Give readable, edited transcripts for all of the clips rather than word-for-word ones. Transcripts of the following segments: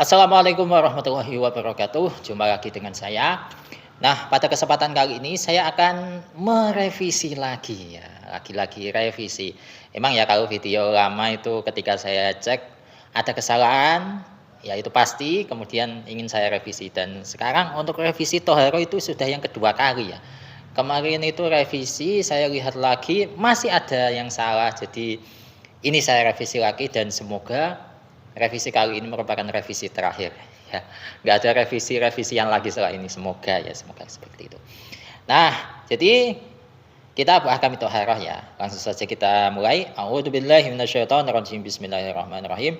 Assalamualaikum warahmatullahi wabarakatuh. Jumpa lagi dengan saya. Nah, pada kesempatan kali ini saya akan merevisi lagi ya, lagi-lagi revisi. Emang ya kalau video lama itu ketika saya cek ada kesalahan, ya itu pasti kemudian ingin saya revisi dan sekarang untuk revisi Toharo itu sudah yang kedua kali ya. Kemarin itu revisi saya lihat lagi masih ada yang salah. Jadi ini saya revisi lagi dan semoga revisi kali ini merupakan revisi terakhir ya. Nggak ada revisi-revisi yang lagi setelah ini, semoga ya, semoga seperti itu. Nah, jadi kita bahas Toharoh ya. Langsung saja kita mulai. A'udzubillahi minasyaitonirrajim. Bismillahirrahmanirrahim.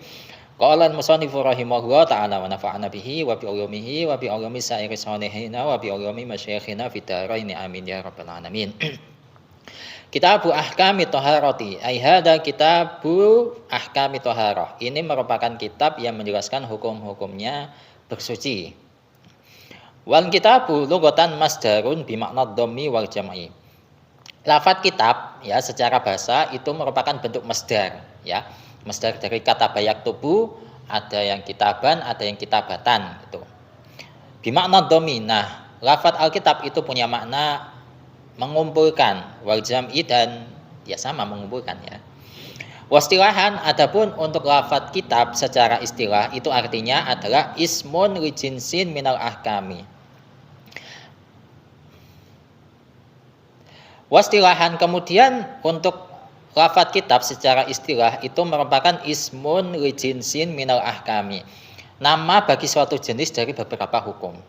Qala al-musannifu rahimahullah ta'ala wa nafa'ana bihi wa bi ulumihi wa bi ulumi sa'iri salihina wa bi ulumi masyayikhina fid dharain amin ya rabbal alamin. Kitabu Ahkami Toharoti. Aihada Kitabu Ahkami Toharoh. Ini merupakan kitab yang menjelaskan hukum-hukumnya bersuci. Wal kitabu lughatan masdarun bimakna dhammi wal jam'i. Lafaz kitab ya secara bahasa itu merupakan bentuk masdar ya. Masdar dari kata bayak tubuh, ada yang kitaban, ada yang kitabatan gitu. Bimakna dhammi. Nah, lafaz Alkitab itu punya makna mengumpulkan, wal jam'i dan ya sama mengumpulkan ya. Wastilahan adapun untuk lafaz kitab secara istilah itu artinya adalah ismun li jinsin minal ahkami. Wastilahan kemudian untuk lafaz kitab secara istilah itu merupakan ismun li jinsin minal ahkami. Nama bagi suatu jenis dari beberapa hukum.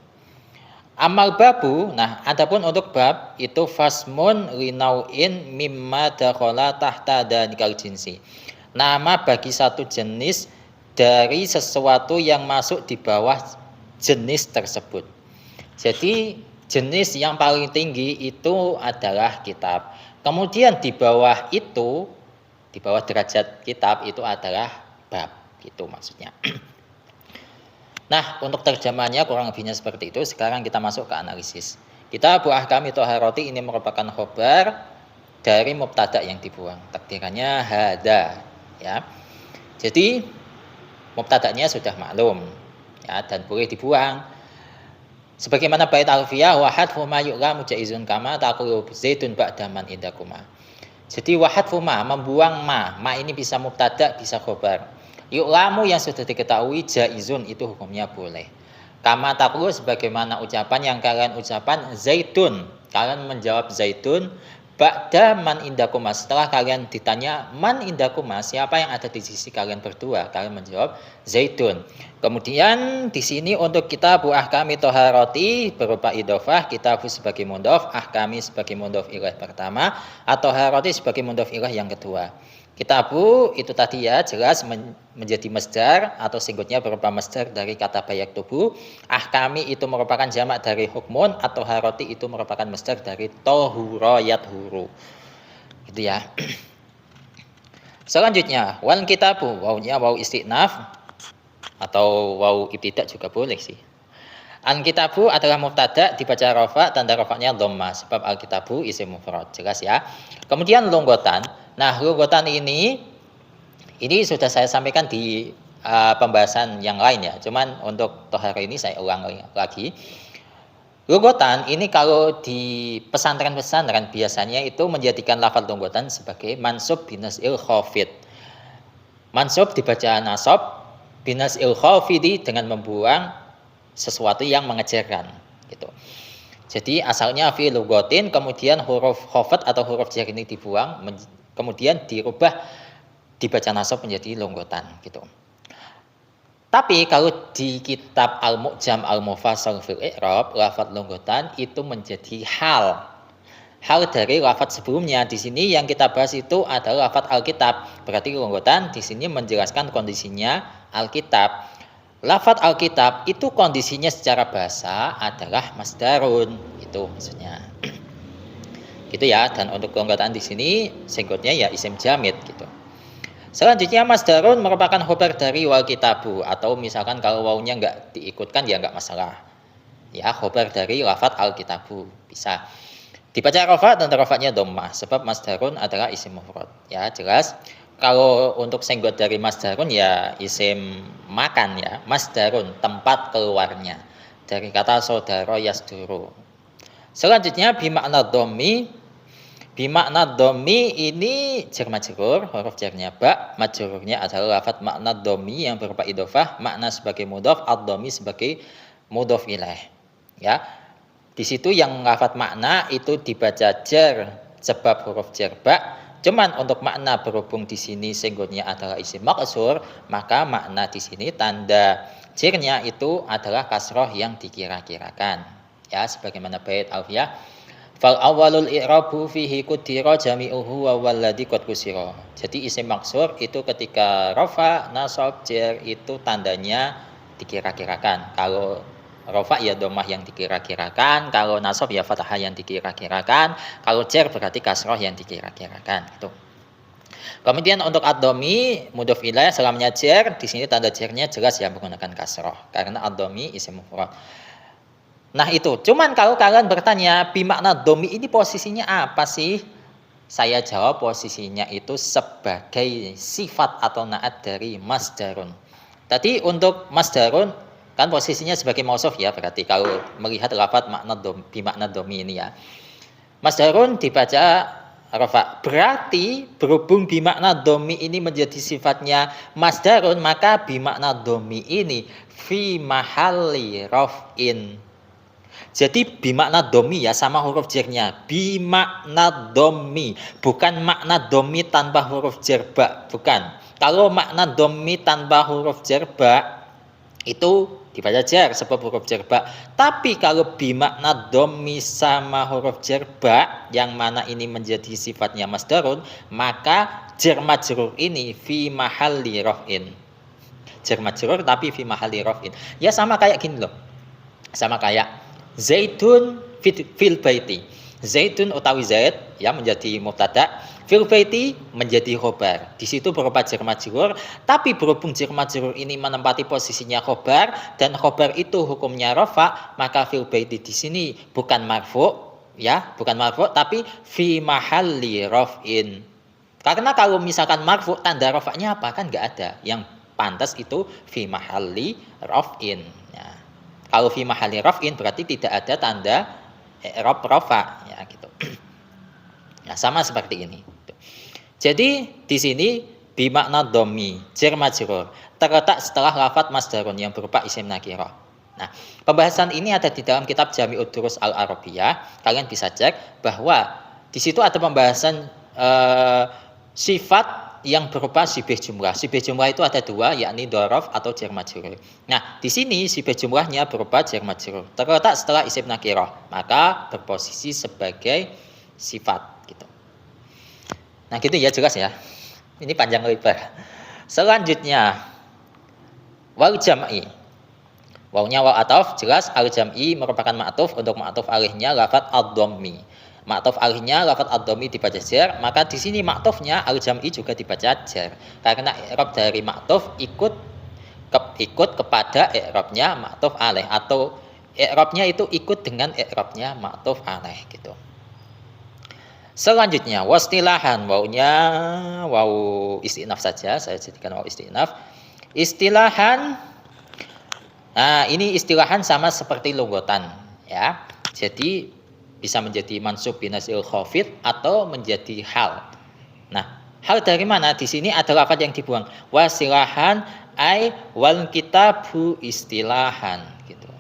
Amal babu, nah adapun untuk bab itu fasmun linauin mimma dakhala tahta danikal jinsi. Nama bagi satu jenis dari sesuatu yang masuk di bawah jenis tersebut. Jadi jenis yang paling tinggi itu adalah kitab. Kemudian di bawah itu, di bawah derajat kitab itu adalah bab, gitu maksudnya. Nah, untuk terjemahnya kurang lebihnya seperti itu. Sekarang kita masuk ke analisis. Kitabu Ahkami Toharoti ini merupakan khobar dari mubtada yang dibuang. Takdirannya hada, ya. Jadi mubtadanya sudah maklum, ya, dan boleh dibuang. Sebagaimana bait alfiyah wahad fuma yu'lamu jaizun kama taqulu zaitun ba'daman indakuma. Jadi wahad fuma membuang ma ini bisa mubtada, bisa khobar. Yu'lamu yang sudah diketahui jaizun itu hukumnya boleh. Kama taqulu sebagaimana ucapan yang kalian ucapan zaitun. Kalian menjawab zaitun ba'da man indakuma. Setelah kalian ditanya man indakuma, siapa yang ada di sisi kalian berdua? Kalian menjawab zaitun. Kemudian di sini untuk kitabu ahkami toharoti berupa idofah, kitabu sebagai mudhof, ahkami sebagai mudhof ilaih pertama, atau haroti sebagai mudhof ilaih yang kedua. Kitabu itu tadi ya jelas menjadi masdar atau singkatnya berupa masdar dari kata bayak tubuh. Ahkami itu merupakan jamak dari hukmun atau haroti itu merupakan masdar dari tohuro yathuru. Gitu ya. Selanjutnya wal kitabu, wawnya waw istinaf atau waw ibtidak juga boleh sih. Al kitabu adalah mubtada dibaca rafa, tanda rafanya dhamma sebab al kitabu isim mufrad, jelas ya. Kemudian longgotan. Nah, longgotan ini sudah saya sampaikan di pembahasan yang lain ya. Cuman untuk tohar ini saya ulang lagi. Longgotan ini kalau di pesantren-pesantren biasanya itu menjadikan lafaz longgotan sebagai mansub binasil khafid. Mansub dibaca nasab, binasil khafidi dengan membuang sesuatu yang mengejarkan gitu. Jadi asalnya fi lughatin, kemudian huruf khafat atau huruf jar ini dibuang, kemudian dirubah dibaca nasab menjadi longgotan gitu. Tapi kalau di kitab Al-Mu'jam Al-Mufassal fil I'rab, lafaz longgotan itu menjadi hal dari lafaz sebelumnya. Di sini yang kita bahas itu adalah lafaz Alkitab. Berarti longgotan di sini menjelaskan kondisinya Alkitab. Lafaz Alkitab itu kondisinya secara bahasa adalah masdarun, itu maksudnya. Gitu ya. Dan untuk longgotan di sini singkatnya ya isim jamid gitu. Selanjutnya masdarun merupakan khobar dari wal kitabu, atau misalkan kalau wawunya nggak diikutkan ya nggak masalah. Ya, khobar dari lafaz Alkitabu bisa. Dibaca rafa dan rafanya dhammah sebab masdarun adalah isim mufrad. Ya, jelas. kalau untuk senggot dari masdarun ya isim makan ya, masdarun tempat keluarnya dari kata saudara yasduru. Selanjutnya bimakna domi ini jar majrur, huruf jarnya ba, majrurnya adalah lafadz makna domi yang berupa idhofah, makna sebagai mudhof, ad-domi sebagai mudhof ilaih. Ya. Di situ yang lafadz makna itu dibaca jar sebab huruf jar ba. Cuman untuk makna berhubung di sini senggotnya adalah isim maqsur, maka makna di sini tanda jarnya itu adalah kasroh yang dikira-kirakan. Ya, sebagaimana bait alfiyah. Fal awalul i'rabu fihi kudira jami'uhu wa walladhi qad kusira. Jadi isim maksur itu ketika rafa, nasab, jar itu tandanya dikira-kirakan. Kalau rafa ya dhammah yang dikira-kirakan, kalau nasab ya fathah yang dikira-kirakan, kalau jar berarti kasrah yang dikira-kirakan. Itu. Kemudian untuk ad-dhammi mudhof ilaih selamanya jar, di sini tanda jarnya jelas ya menggunakan kasrah karena ad-dhammi isim mufrad. Nah itu, cuman kalau kalian bertanya bimakna domi ini posisinya apa sih? Saya jawab posisinya itu sebagai sifat atau naat dari masdarun. Tadi untuk masdarun kan posisinya sebagai mausuf ya, berarti kalau melihat lafadz makna bimakna domi ini ya. Masdarun dibaca rafa. Berarti berhubung bimakna domi ini menjadi sifatnya masdarun, maka bimakna domi ini fi mahalli raf'in. Jadi bimakna domi ya sama huruf jarnya. Bimakna domi. Bukan makna domi tanpa huruf jar ba. Bukan. Kalau makna domi tanpa huruf jar ba itu dibaca jar sebab huruf jar ba. Tapi kalau bimakna domi sama huruf jar ba yang mana ini menjadi sifatnya masdarun, maka jar majrur ini fi mahalli raf'in. Jar majrur tapi fi mahalli raf'in. Ya sama kayak gini loh. Sama kayak Zaidun fil baiti. Zaidun utawi Zaid ya menjadi mubtada, fil baiti menjadi khobar. Di situ berupa jar majrur, tapi berhubung jar majrur ini menempati posisinya khobar dan khobar itu hukumnya rafa, maka fil baiti di sini bukan marfu ya, bukan marfu tapi fi mahalli raf'in. Karena kalau misalkan marfu tanda rafa'nya apa kan enggak ada. Yang pantas itu fi mahalli raf'in. Ya. Kalau fi mahalli raf'in berarti tidak ada tanda i'rab rafa ya gitu. Nah, sama seperti ini. Jadi di sini bimakna dhammi jar majrur terletak setelah lafadz masdarun yang berupa isim nakirah. Nah, pembahasan ini ada di dalam kitab Jami'ud Durus Al-Arabiyah. Kalian bisa cek bahwa di situ ada pembahasan sifat yang berupa sibih jumlah. Sibih jumlah itu ada dua, yakni dhorof atau jar majrur. Nah, di sini sibih jumlahnya berupa jar majrur. Terletak setelah isim nakirah, maka berposisi sebagai sifat gitu. Nah, gitu ya jelas ya. Ini panjang lebar. Selanjutnya wal jam'i. Wawnya waw ataf jelas al jam'i merupakan ma'tuf, untuk ma'tuf alihnya lafadz ad-dhammi. Ma'tuf alihnya lafadz ad-dhammi dibaca jar, maka di sini ma'tufnya al-jam'i juga dibaca jar. Karena i'rab dari ma'tuf ikut kepada i'rabnya ma'tuf alaih atau i'rabnya itu ikut dengan i'rabnya ma'tuf alaih gitu. Selanjutnya wastilahan, wawnya waw istinaf saja, saya jadikan waw istinaf. Istilahan. Nah, ini istilahan sama seperti lunggotan ya. Jadi bisa menjadi mansub binasil khafid atau menjadi hal. Nah, hal dari mana? Di sini ada lafaz yang dibuang. Wasilahan ai wal kitabu istilahan gitu.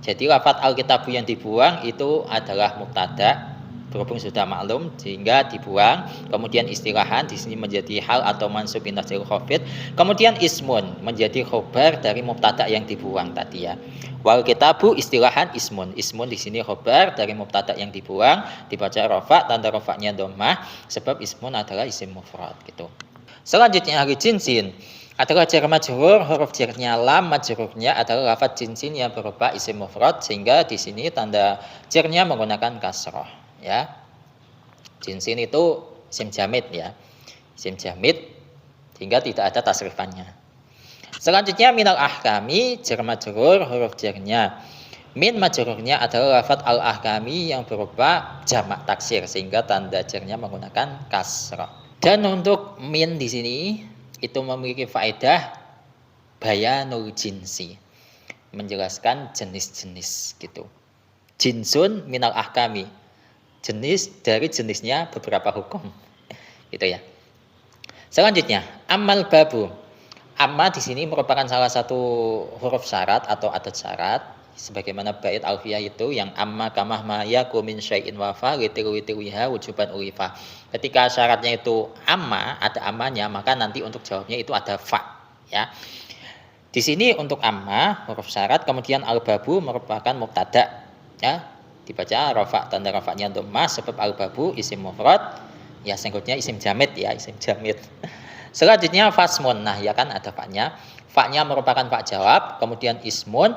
Jadi lafaz al-kitabu yang dibuang itu adalah mubtada, berhubung sudah maklum sehingga dibuang. Kemudian istilahan di sini menjadi hal atau mansub binasil khafid. Kemudian ismun menjadi khobar dari mubtada yang dibuang tadi ya. Wal kitabu istilahan ismun. Ismun di sini khobar dari mubtada yang dibuang, dibaca rafa, tanda rafanya dhammah sebab ismun adalah isim mufrad gitu. Selanjutnya hari jinsin adalah jar majrur, huruf jarnya lam, majrurnya adalah lafaz jinsin yang berupa isim mufrad sehingga di sini tanda jarnya menggunakan kasrah ya. Jinsin itu isim jamid ya. Isim jamid sehingga tidak ada tasrifannya. Selanjutnya minal ahkami jar majrur, huruf jarnya min, majrurnya adalah lafadz al ahkami yang berupa jamak taksir sehingga tanda jarnya menggunakan kasrah. Dan untuk min di sini itu memiliki faedah bayanul jinsi, menjelaskan jenis-jenis gitu. Jinsun minal ahkami, jenis dari jenisnya beberapa hukum gitu ya. Selanjutnya amal babu. Amma di sini merupakan salah satu huruf syarat atau adat syarat sebagaimana bait alfiyah itu yang amma kamah ma yaku min syai'in wafa witir-witirwiha wujuban ulifa. Ketika syaratnya itu amma, ada ammanya, maka nanti untuk jawabnya itu ada fa ya. Di sini untuk amma huruf syarat, kemudian al-babu merupakan mubtada ya. Dibaca rafa, tanda rafanya dhammah sebab al-babu isim mufrad ya, singkatnya isim jamid ya, isim jamid. Selanjutnya fasmun, nah ya kan ada faknya. Faknya merupakan fak jawab, kemudian ismun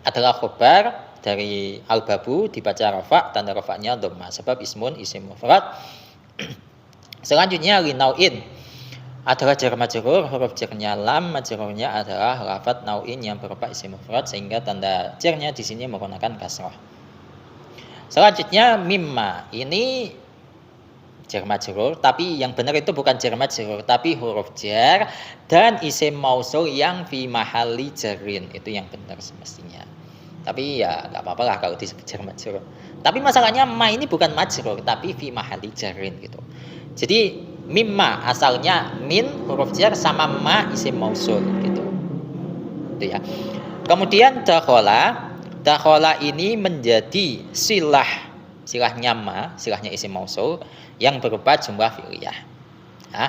adalah khobar dari al-babu dibaca rafa, tanda rafanya dhammah sebab ismun isim mufrad. Selanjutnya linauin adalah jar majrur, huruf jarnya lam, majrurnya adalah lafadz nauin yang berupa isim mufrad sehingga tanda jarnya di sini menggunakan kasrah. Selanjutnya mimma, ini jar majrur, tapi yang benar itu bukan jar majrur tapi huruf jar dan isim mausul yang fi mahalli jarrin, itu yang benar semestinya. Tapi ya nggak apa-apa lah kalau disebut jar majrur. Tapi masalahnya ma ini bukan majrur tapi fi mahalli jarrin gitu. Jadi mimma asalnya min huruf jar sama ma isim mausul gitu. Itu ya. Kemudian dakhola ini menjadi silahnya ma, silahnya isim mausul yang berupa jumlah fi'liyah. Ya.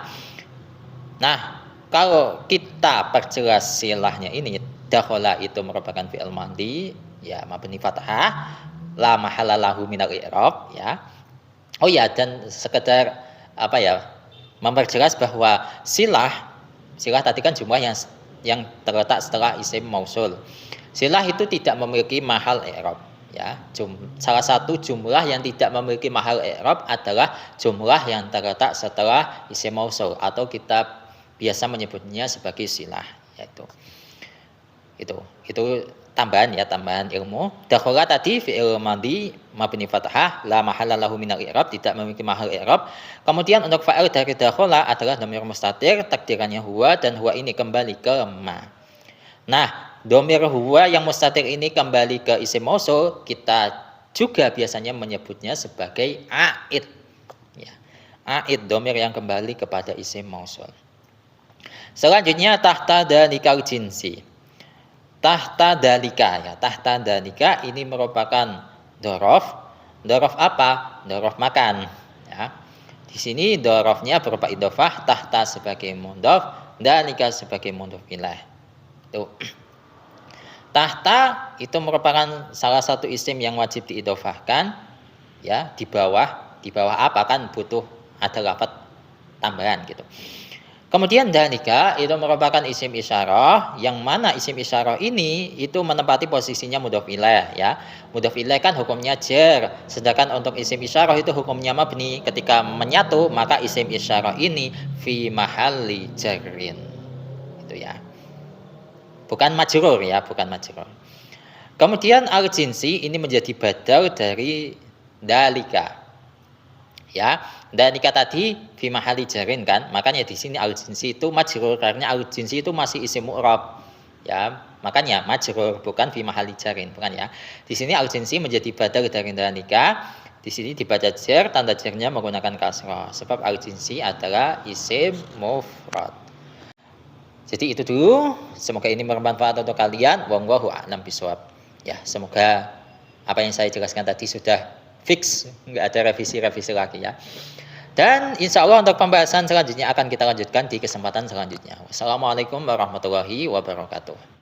Nah, kalau kita perjelas silahnya ini, dakhola itu merupakan fi'il madhi ya mabni fathah la mahalla lahu minal i'rab ya. Oh ya, dan sekedar apa ya, memperjelas bahwa silah tadi kan jumlah yang terletak setelah isim mausul. Silah itu tidak memiliki mahal i'rab ya. Salah satu jumlah yang tidak memiliki mahal i'rab adalah jumlah yang terletak setelah isim mausul atau kita biasa menyebutnya sebagai silah, yaitu itu tambahan ilmu. Dakhala tadi fi'il madhi mabni fathah la mahalla lahu minal i'rab, tidak memiliki mahal i'rab. Kemudian untuk fa'il dari dakhala adalah dhamir mustatir, takdirannya huwa, dan huwa ini kembali ke ma. Nah, dhamir huwa yang mustatir ini kembali ke isim mausul, kita juga biasanya menyebutnya sebagai a'id ya. A'id, dhamir yang kembali kepada isim mausul. Selanjutnya tahta dalikal jinsi. Tahta dalika ya, tahta dalika ini merupakan dorof. Dorof apa? Dorof makan ya. Di sini dorofnya berupa idhofah, tahta sebagai mudhof, dalika sebagai mudhof ilaih. Tuh. Tahta itu merupakan salah satu isim yang wajib diidhofahkan ya, di bawah apa kan butuh ada lafadz tambahan gitu. Kemudian dalika itu merupakan isim isyarah, yang mana isim isyarah ini itu menempati posisinya mudhof ilaih ya. Mudhof ilaih kan hukumnya jar, sedangkan untuk isim isyarah itu hukumnya mabni. Ketika menyatu maka isim isyarah ini fi mahalli jarrin. Itu ya. Bukan majrur ya, bukan majrur. Kemudian al-jinsi ini menjadi badal dari dalika. Ya, dalika tadi fi mahalli jarrin kan, makanya di sini al-jinsi itu majrur karena al-jinsi itu masih isim mu'rab. Ya, makanya majrur bukan fi mahalli jarrin, bukan ya. Di sini al-jinsi menjadi badal dari dalika. Di sini dibaca jar, tanda jarnya menggunakan kasrah sebab al-jinsi adalah isim mufrad. Jadi itu dulu, semoga ini bermanfaat untuk kalian. Wallahu a'lam bishawab. Ya, semoga apa yang saya jelaskan tadi sudah fix, nggak ada revisi-revisi lagi ya. Dan insya Allah untuk pembahasan selanjutnya akan kita lanjutkan di kesempatan selanjutnya. Wassalamualaikum warahmatullahi wabarakatuh.